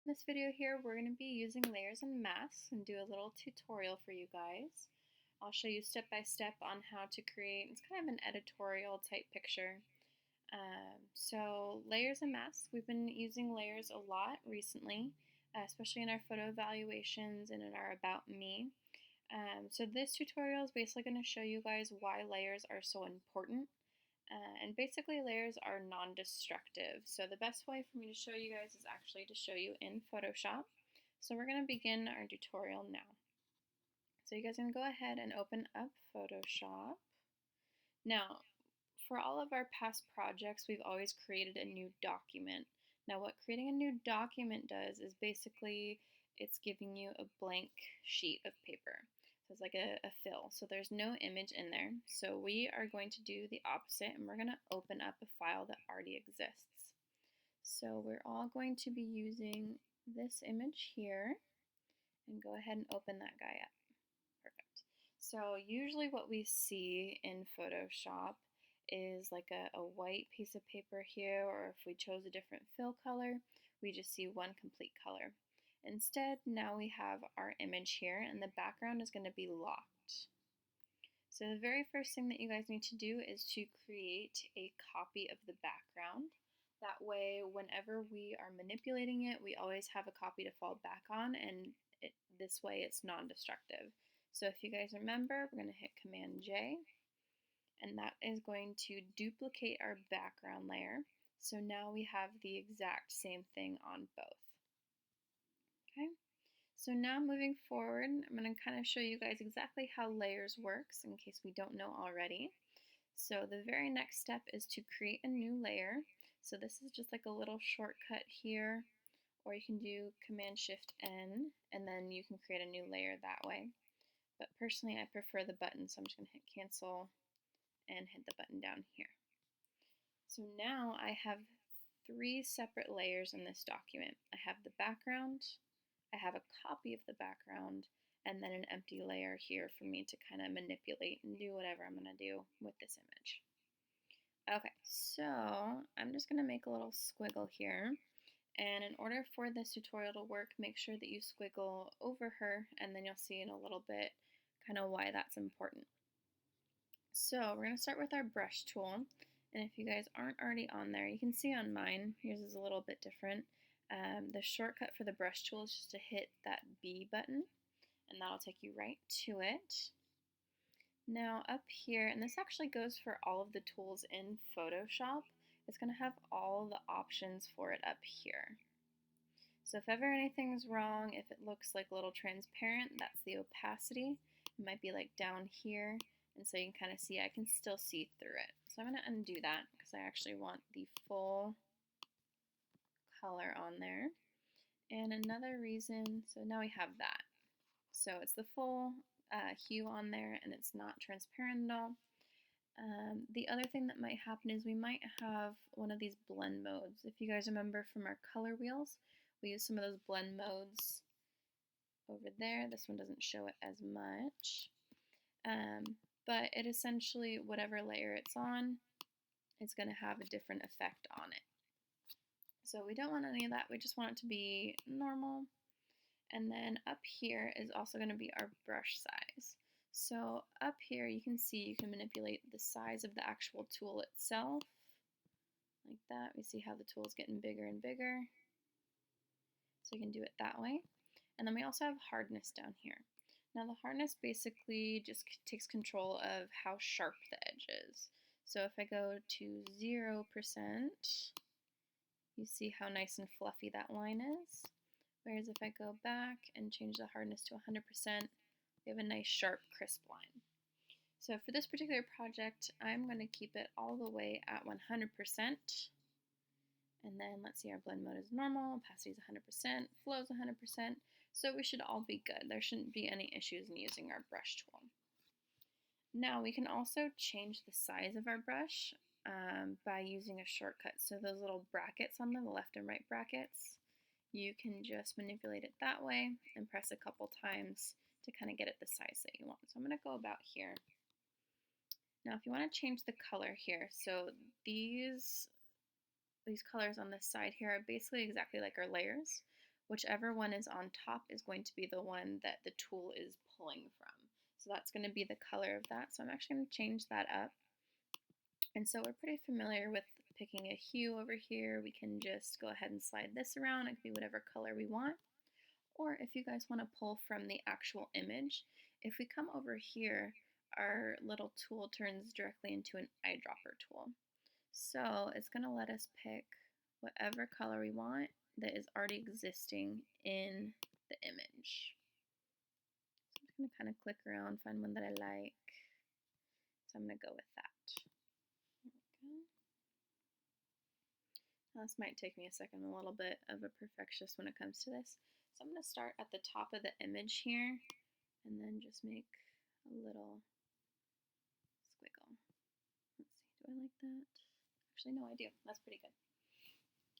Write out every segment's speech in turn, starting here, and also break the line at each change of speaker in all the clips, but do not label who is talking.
In this video here, we're going to be using layers and masks and do a little tutorial for you guys. I'll show you step by step on how to create, it's kind of an editorial type picture. So layers and masks, we've been using layers a lot recently, especially in our photo evaluations and in our About Me. So this tutorial is basically going to show you guys why layers are so important. And basically layers are non-destructive. So the best way for me to show you guys is actually to show you in Photoshop. So we're going to begin our tutorial now. So you guys are going to go ahead and open up Photoshop. Now, for all of our past projects, we've always created a new document. Now what creating a new document does is basically it's giving you a blank sheet of paper. So it's like a fill. So there's no image in there. So we are going to do the opposite and we're going to open up a file that already exists. So we're all going to be using this image here and go ahead and open that guy up. Perfect. So usually what we see in Photoshop is like a white piece of paper here, or if we chose a different fill color, we just see one complete color. Instead, now we have our image here and the background is going to be locked. So the very first thing that you guys need to do is to create a copy of the background. That way, whenever we are manipulating it, we always have a copy to fall back on, and this way it's non-destructive. So if you guys remember, we're going to hit Command J, and that is going to duplicate our background layer. So now we have the exact same thing on both. Okay, so now moving forward, I'm going to kind of show you guys exactly how layers works in case we don't know already. So the very next step is to create a new layer. So this is just like a little shortcut here, or you can do Command Shift N and then you can create a new layer that way. But personally I prefer the button, so I'm just going to hit cancel and hit the button down here. So now I have three separate layers in this document. I have the background, I have a copy of the background, and then an empty layer here for me to kind of manipulate and do whatever I'm going to do with this image. Okay, so I'm just going to make a little squiggle here. And in order for this tutorial to work, make sure that you squiggle over her, and then you'll see in a little bit kind of why that's important. So we're going to start with our brush tool, and if you guys aren't already on there, you can see on mine, yours is a little bit different. The shortcut for the brush tool is just to hit that B button, and that'll take you right to it. Now up here, and this actually goes for all of the tools in Photoshop, it's going to have all the options for it up here. So if ever anything's wrong, if it looks like a little transparent, that's the opacity. It might be like down here, and so you can kind of see, I can still see through it. So I'm going to undo that because I actually want the full color on there. And another reason, so now we have that. So it's the full hue on there and it's not transparent at all. The other thing that might happen is we might have one of these blend modes. If you guys remember from our color wheels, we use some of those blend modes over there. This one doesn't show it as much. But it essentially, whatever layer it's on, it's going to have a different effect on it. So we don't want any of that. We just want it to be normal. And then up here is also going to be our brush size. So up here you can see you can manipulate the size of the actual tool itself. Like that. We see how the tool is getting bigger and bigger. So you can do it that way. And then we also have hardness down here. Now the hardness basically just takes control of how sharp the edge is. So if I go to 0%, you see how nice and fluffy that line is. Whereas if I go back and change the hardness to 100%, we have a nice sharp crisp line. So for this particular project, I'm going to keep it all the way at 100%. And then let's see, our blend mode is normal, opacity is 100%, flow is 100%. So we should all be good. There shouldn't be any issues in using our brush tool. Now we can also change the size of our brush by using a shortcut. So those little brackets on the left and right brackets, you can just manipulate it that way and press a couple times to kind of get it the size that you want. So I'm going to go about here. Now if you want to change the color here, so these colors on this side here are basically exactly like our layers. whichever one is on top is going to be the one that the tool is pulling from. So that's going to be the color of that. So I'm actually going to change that up. And so we're pretty familiar with picking a hue over here. We can just go ahead and slide this around. It can be whatever color we want. Or if you guys want to pull from the actual image, if we come over here, our little tool turns directly into an eyedropper tool. So it's going to let us pick whatever color we want that is already existing in the image. So I'm just going to kind of click around, find one that I like. So I'm going to go with that. Now this might take me a second. I'm a little bit of a perfectionist when it comes to this. So I'm going to start at the top of the image here and then just make a little squiggle. Let's see, do I like that? Actually, no, I do. That's pretty good.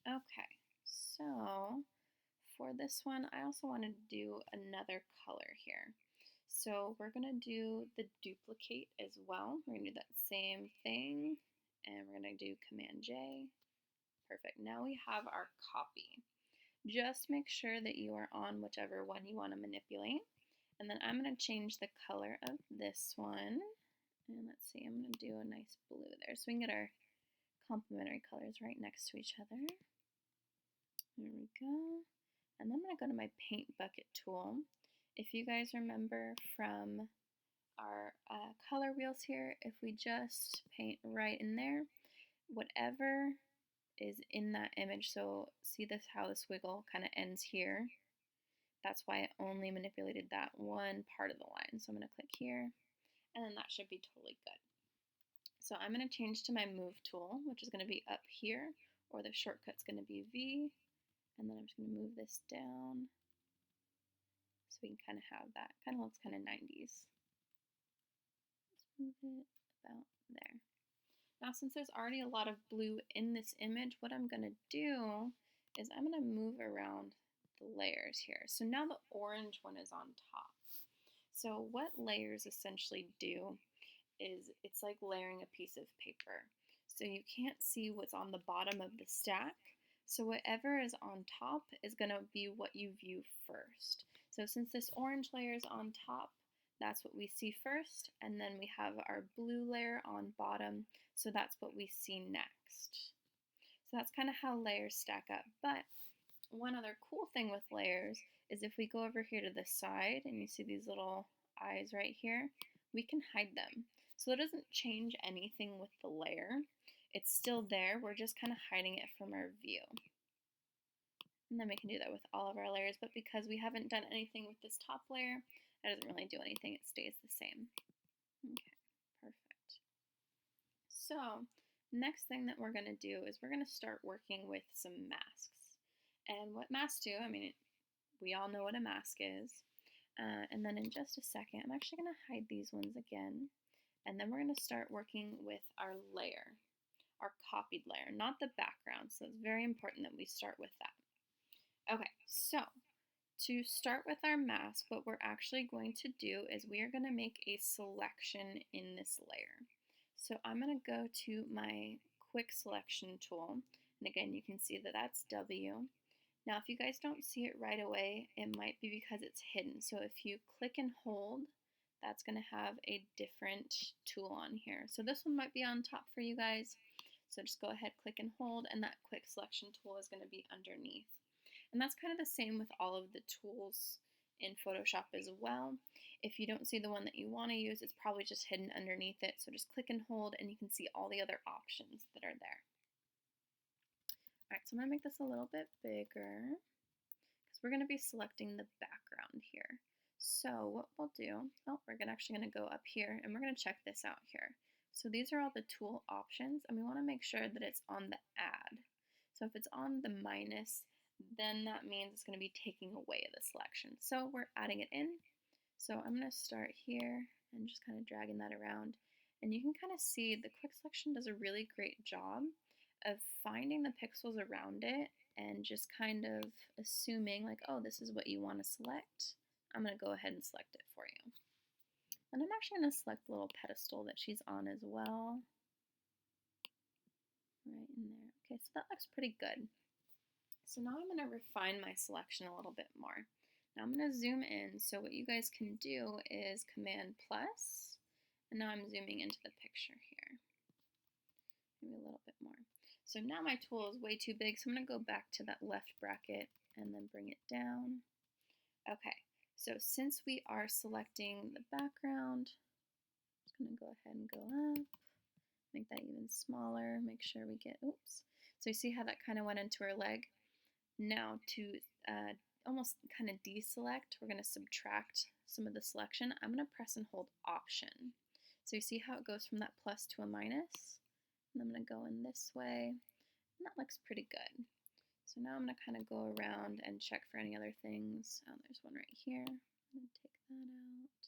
Okay, so for this one, I also want to do another color here. So we're going to do the duplicate as well. We're going to do that same thing, and we're going to do Command J. Perfect. Now we have our copy. Just make sure that you are on whichever one you want to manipulate. And then I'm going to change the color of this one. And let's see, I'm going to do a nice blue there. So we can get our complementary colors right next to each other. There we go. And then I'm going to go to my paint bucket tool. If you guys remember from our color wheels here, if we just paint right in there, whatever is in that image, so see this how the squiggle kind of ends here, that's why I only manipulated that one part of the line. So I'm going to click here, and then that should be totally good. So I'm going to change to my move tool, which is going to be up here, or the shortcut's going to be V, and then I'm just going to move this down so we can kind of have that. Kind of looks kind of 90s. Let's move it about there. Now, since there's already a lot of blue in this image, what I'm going to do is I'm going to move around the layers here. So now the orange one is on top. So what layers essentially do is it's like layering a piece of paper. So you can't see what's on the bottom of the stack. So whatever is on top is going to be what you view first. So since this orange layer is on top, that's what we see first, and then we have our blue layer on bottom, so that's what we see next. So that's kind of how layers stack up. But one other cool thing with layers is if we go over here to the side and you see these little eyes right here, we can hide them. So it doesn't change anything with the layer. It's still there, we're just kind of hiding it from our view. And then we can do that with all of our layers, but because we haven't done anything with this top layer, it doesn't really do anything, it stays the same. Okay, perfect. So, next thing that we're going to do is we're going to start working with some masks. And what masks do, I mean, we all know what a mask is. And then in just a second, I'm actually going to hide these ones again. And then we're going to start working with our layer, our copied layer, not the background. So it's very important that we start with that. Okay, so to start with our mask, what we're actually going to do is we are going to make a selection in this layer. So I'm going to go to my quick selection tool, and again you can see that that's W. Now if you guys don't see it right away, it might be because it's hidden. So if you click and hold, that's going to have a different tool on here. So this one might be on top for you guys. So just go ahead, click and hold, and that quick selection tool is going to be underneath. And that's kind of the same with all of the tools in Photoshop as well. If you don't see the one that you want to use, it's probably just hidden underneath it. So just click and hold and you can see all the other options that are there. Alright, so I'm going to make this a little bit bigger because we're going to be selecting the background here. So what we'll do, we're actually going to go up here and we're going to check this out here. So these are all the tool options and we want to make sure that it's on the add. So if it's on the minus, then that means it's going to be taking away the selection. So we're adding it in. So I'm going to start here and just kind of dragging that around. And you can kind of see the quick selection does a really great job of finding the pixels around it and just kind of assuming like, oh, this is what you want to select. I'm going to go ahead and select it for you. And I'm actually going to select the little pedestal that she's on as well. Right in there. Okay, so that looks pretty good. So now I'm going to refine my selection a little bit more. Now I'm going to zoom in. So what you guys can do is Command plus, and now I'm zooming into the picture here. Maybe a little bit more. So now my tool is way too big, so I'm going to go back to that left bracket and then bring it down. Okay, so since we are selecting the background, I'm just going to go ahead and go up, make that even smaller, make sure we get, oops. So you see how that kind of went into our leg? Now to almost kind of deselect, we're going to subtract some of the selection. I'm going to press and hold Option. So you see how it goes from that plus to a minus? And I'm going to go in this way, and that looks pretty good. So now I'm going to kind of go around and check for any other things. Oh, there's one right here. I'm going to take that out.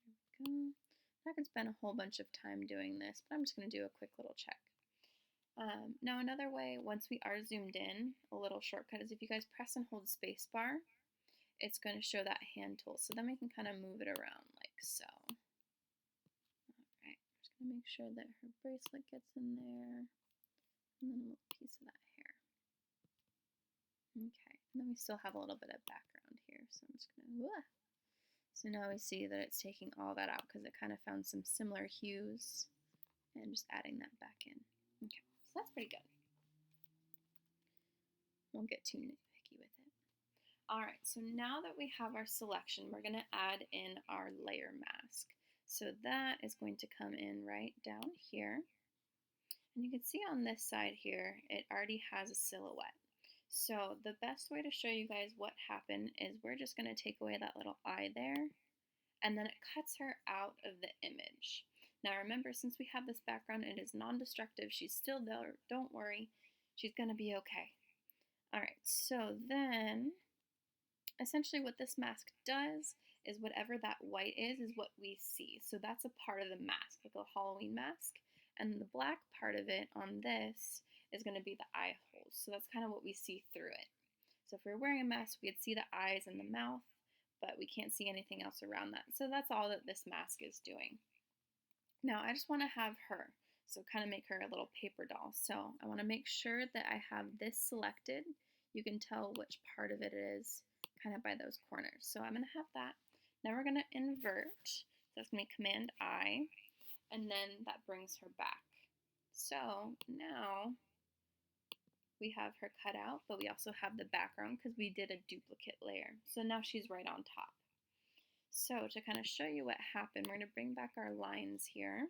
There we go. I could spend a whole bunch of time doing this, but I'm just going to do a quick little check. Now another way, once we are zoomed in, a little shortcut is if you guys press and hold spacebar, it's going to show that hand tool. So then we can kind of move it around like so. Alright, I'm just going to make sure that her bracelet gets in there, and then a little piece of that hair. Okay, and then we still have a little bit of background here, so I'm just going to, so now we see that it's taking all that out because it kind of found some similar hues, and just adding that back in. Okay. So that's pretty good. Won't get too nitpicky with it. Alright, so now that we have our selection, we're going to add in our layer mask. So that is going to come in right down here. And you can see on this side here, it already has a silhouette. So the best way to show you guys what happened is we're just going to take away that little eye there, and then it cuts her out of the image. Now remember, since we have this background, it is non-destructive. She's still there. Don't worry. She's going to be okay. Alright, so then, essentially what this mask does is whatever that white is what we see. So that's a part of the mask, like a Halloween mask. And the black part of it on this is going to be the eye holes. So that's kind of what we see through it. So if we were wearing a mask, we could see the eyes and the mouth, but we can't see anything else around that. So that's all that this mask is doing. Now I just want to have her, so kind of make her a little paper doll. So I want to make sure that I have this selected. You can tell which part of it is kind of by those corners. So I'm going to have that. Now we're going to invert. So that's going to be Command I, and then that brings her back. So now we have her cut out, but we also have the background because we did a duplicate layer. So now she's right on top. So to kind of show you what happened, we're going to bring back our lines here.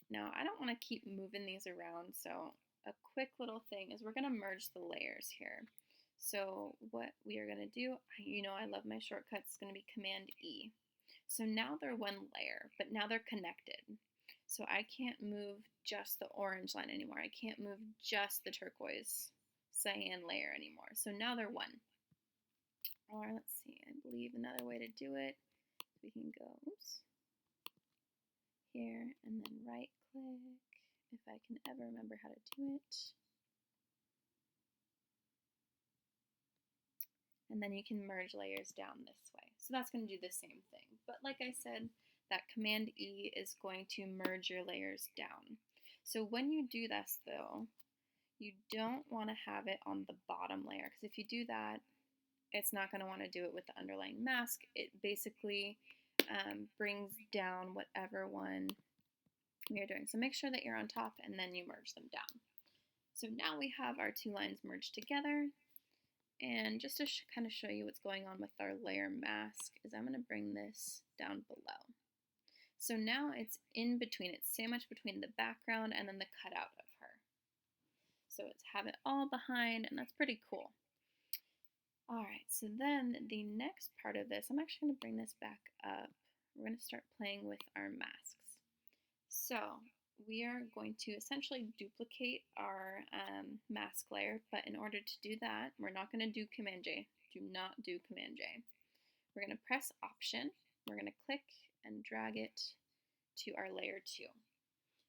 Now I don't want to keep moving these around, so a quick little thing is we're going to merge the layers here. So what we are going to do, you know I love my shortcuts, it's going to be Command E. So now they're one layer, but now they're connected. So I can't move just the orange line anymore. I can't move just the turquoise cyan layer anymore. So now they're one. Or let's see, I believe another way to do it, we can go, oops, here and then right click, if I can ever remember how to do it. And then you can merge layers down this way. So that's going to do the same thing. But like I said, that Command E is going to merge your layers down. So when you do this though, you don't want to have it on the bottom layer, because if you do that, it's not going to want to do it with the underlying mask. It basically brings down whatever one you're doing. So make sure that you're on top and then you merge them down. So now we have our two lines merged together. And just to kind of show you what's going on with our layer mask is I'm going to bring this down below. So now it's in between, it's sandwiched between the background and then the cutout of her. So it's have it all behind, and that's pretty cool. Alright, so then the next part of this, I'm actually going to bring this back up. We're going to start playing with our masks. So we are going to essentially duplicate our mask layer, but in order to do that, we're not going to do Command J. Do not do Command J. We're going to press Option. We're going to click and drag it to our layer 2.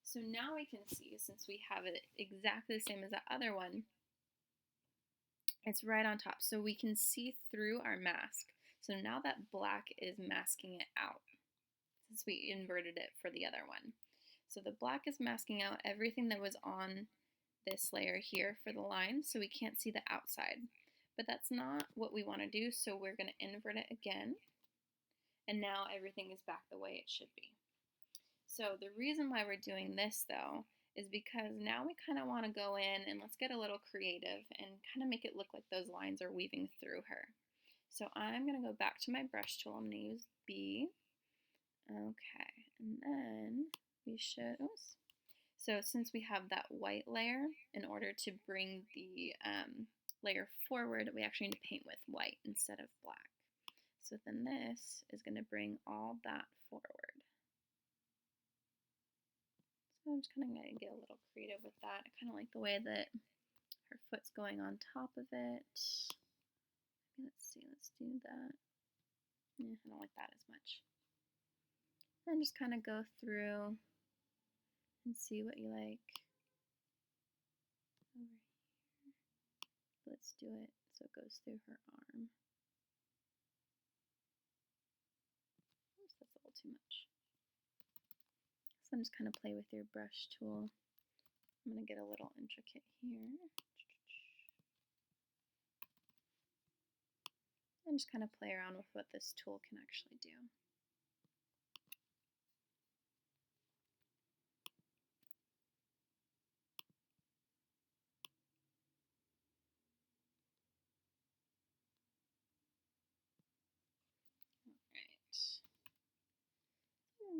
So now we can see, since we have it exactly the same as that other one, it's right on top. So we can see through our mask. So now that black is masking it out, since we inverted it for the other one. So the black is masking out everything that was on this layer here for the line so we can't see the outside. But that's not what we want to do, so we're going to invert it again. And now everything is back the way it should be. So the reason why we're doing this though is because now we kind of want to go in and let's get a little creative and kind of make it look like those lines are weaving through her. So I'm going to go back to my brush tool. I'm going to use B. Okay, and then we should, oops. So since we have that white layer, in order to bring the layer forward, we actually need to paint with white instead of black. So then this is going to bring all that forward. So I'm just kind of going to get a little creative with that. I kind of like the way that her foot's going on top of it. Let's see, let's do that. Yeah, I don't like that as much. Then just kind of go through and see what you like. Over here. Let's do it so it goes through her arm. Oops, that's a little too much. So just kind of play with your brush tool. I'm going to get a little intricate here. And just kind of play around with what this tool can actually do.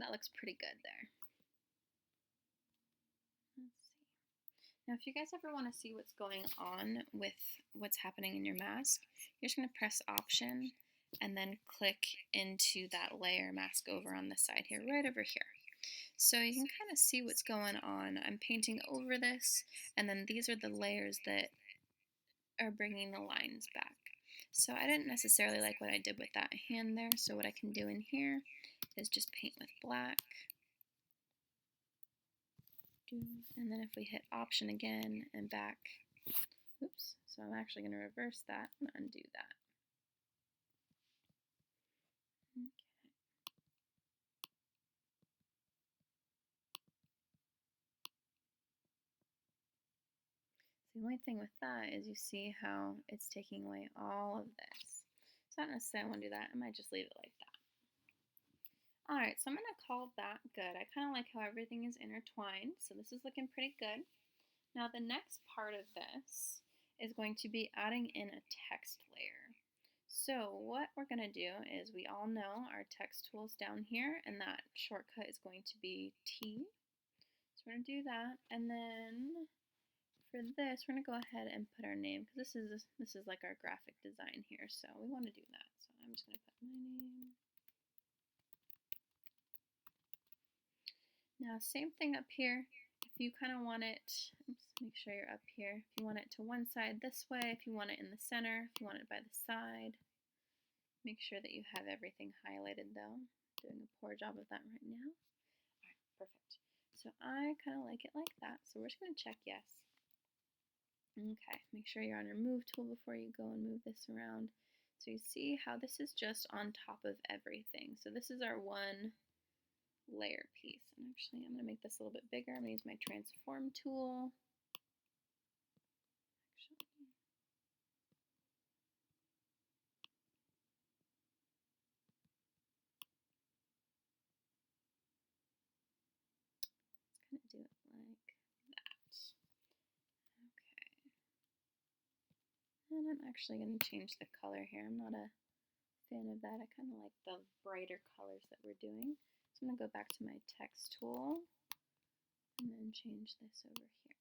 That looks pretty good there. Let's see. Now, if you guys ever want to see what's going on with what's happening in your mask, you're just going to press Option and then click into that layer mask over on the side here, right over here. So you can kind of see what's going on. I'm painting over this, and then these are the layers that are bringing the lines back. So I didn't necessarily like what I did with that hand there, so what I can do in here is just paint with black. And then if we hit Option again and back, oops, so I'm actually going to reverse that and undo that. Okay. So the only thing with that is you see how it's taking away all of this. So I don't necessarily want to do that. I might just leave it like that. Alright, so I'm going to call that good. I kind of like how everything is intertwined, so this is looking pretty good. Now the next part of this is going to be adding in a text layer. So what we're going to do is we all know our text tools down here, and that shortcut is going to be T. So we're going to do that, and then for this we're going to go ahead and put our name, because this is like our graphic design here, so we want to do that. So I'm just going to put my name. Now same thing up here. If you kind of want it, oops, make sure you're up here. If you want it to one side this way, if you want it in the center, if you want it by the side. Make sure that you have everything highlighted though. Doing a poor job of that right now. Alright, perfect. So I kind of like it like that. So we're just going to check yes. Okay, make sure you're on your move tool before you go and move this around. So you see how this is just on top of everything. So this is our one layer piece. And actually I'm going to make this a little bit bigger. I'm going to use my transform tool. Let's kind of do it like that. Okay. And I'm actually going to change the color here. I'm not a fan of that. I kind of like the brighter colors that we're doing. So I'm going to go back to my text tool and then change this over here.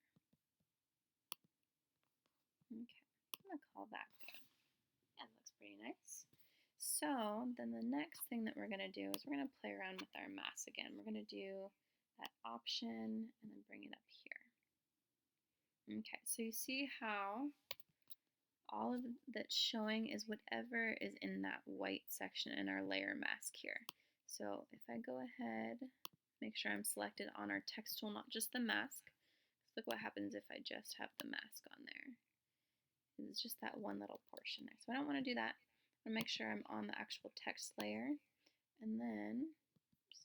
Okay, I'm going to call that good. Yeah, that looks pretty nice. So then the next thing that we're going to do is we're going to play around with our mask again. We're going to do that Option and then bring it up here. Okay, so you see how all of that's showing is whatever is in that white section in our layer mask here. So if I go ahead, make sure I'm selected on our text tool, not just the mask. Look what happens if I just have the mask on there. It's just that one little portion there. So I don't want to do that. I want to make sure I'm on the actual text layer. And then, oops,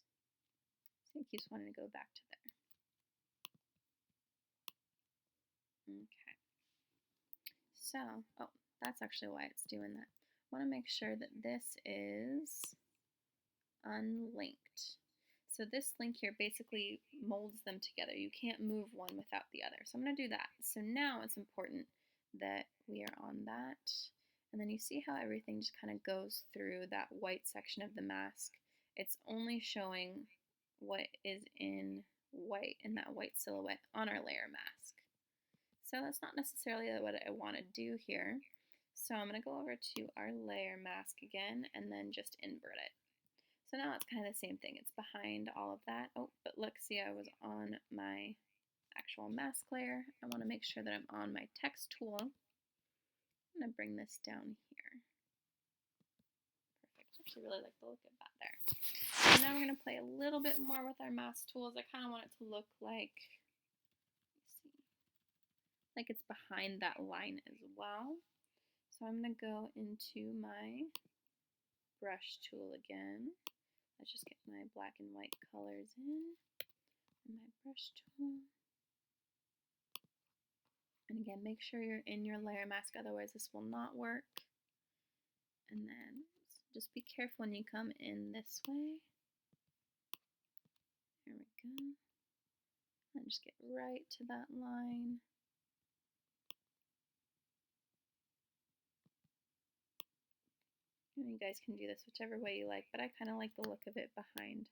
I think it keeps wanting to go back to there. Okay. So, oh, that's actually why it's doing that. I want to make sure that this is unlinked. So this link here basically molds them together. You can't move one without the other. So I'm going to do that. So now it's important that we are on that. And then you see how everything just kind of goes through that white section of the mask. It's only showing what is in white, in that white silhouette on our layer mask. So that's not necessarily what I want to do here. So I'm going to go over to our layer mask again and then just invert it. So now it's kind of the same thing. It's behind all of that. Oh, but look, see, I was on my actual mask layer. I want to make sure that I'm on my text tool. I'm going to bring this down here. Perfect. I actually really like the look of that there. So now we're going to play a little bit more with our mask tools. I kind of want it to look like, let's see, like it's behind that line as well. So I'm going to go into my brush tool again. Let's just get my black and white colors in, and my brush tool. And again, make sure you're in your layer mask, otherwise this will not work. And then just be careful when you come in this way. There we go. And just get right to that line. And you guys can do this whichever way you like, but I kind of like the look of it behind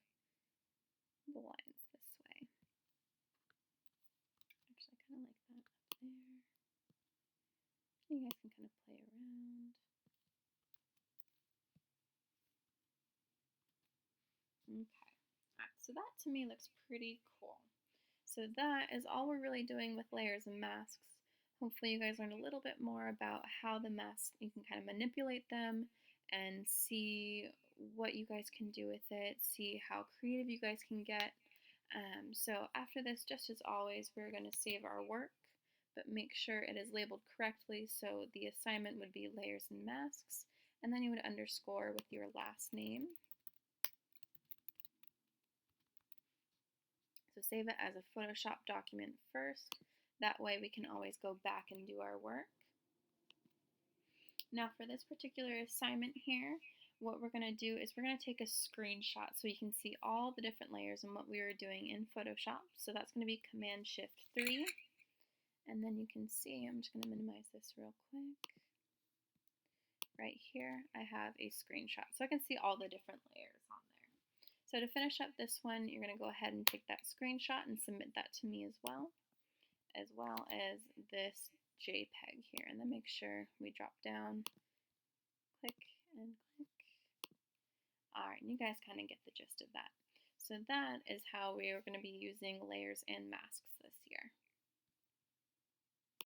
the lines this way. Actually, I kind of like that up there. You guys can kind of play around. Okay, alright, so that to me looks pretty cool. So that is all we're really doing with layers and masks. Hopefully you guys learned a little bit more about how the masks, you can kind of manipulate them and see what you guys can do with it, see how creative you guys can get. So after this, just as always, we're going to save our work, but make sure it is labeled correctly. So the assignment would be layers and masks, and then you would underscore with your last name. So save it as a Photoshop document first. That way we can always go back and do our work. Now for this particular assignment here, what we're going to do is we're going to take a screenshot so you can see all the different layers and what we were doing in Photoshop. So that's going to be Command-Shift-3. And then you can see, I'm just going to minimize this real quick. Right here, I have a screenshot. So I can see all the different layers on there. So to finish up this one, you're going to go ahead and take that screenshot and submit that to me as well as this JPEG here. And then make sure we drop down, click and click. Alright, and you guys kind of get the gist of that. So that is how we are going to be using layers and masks.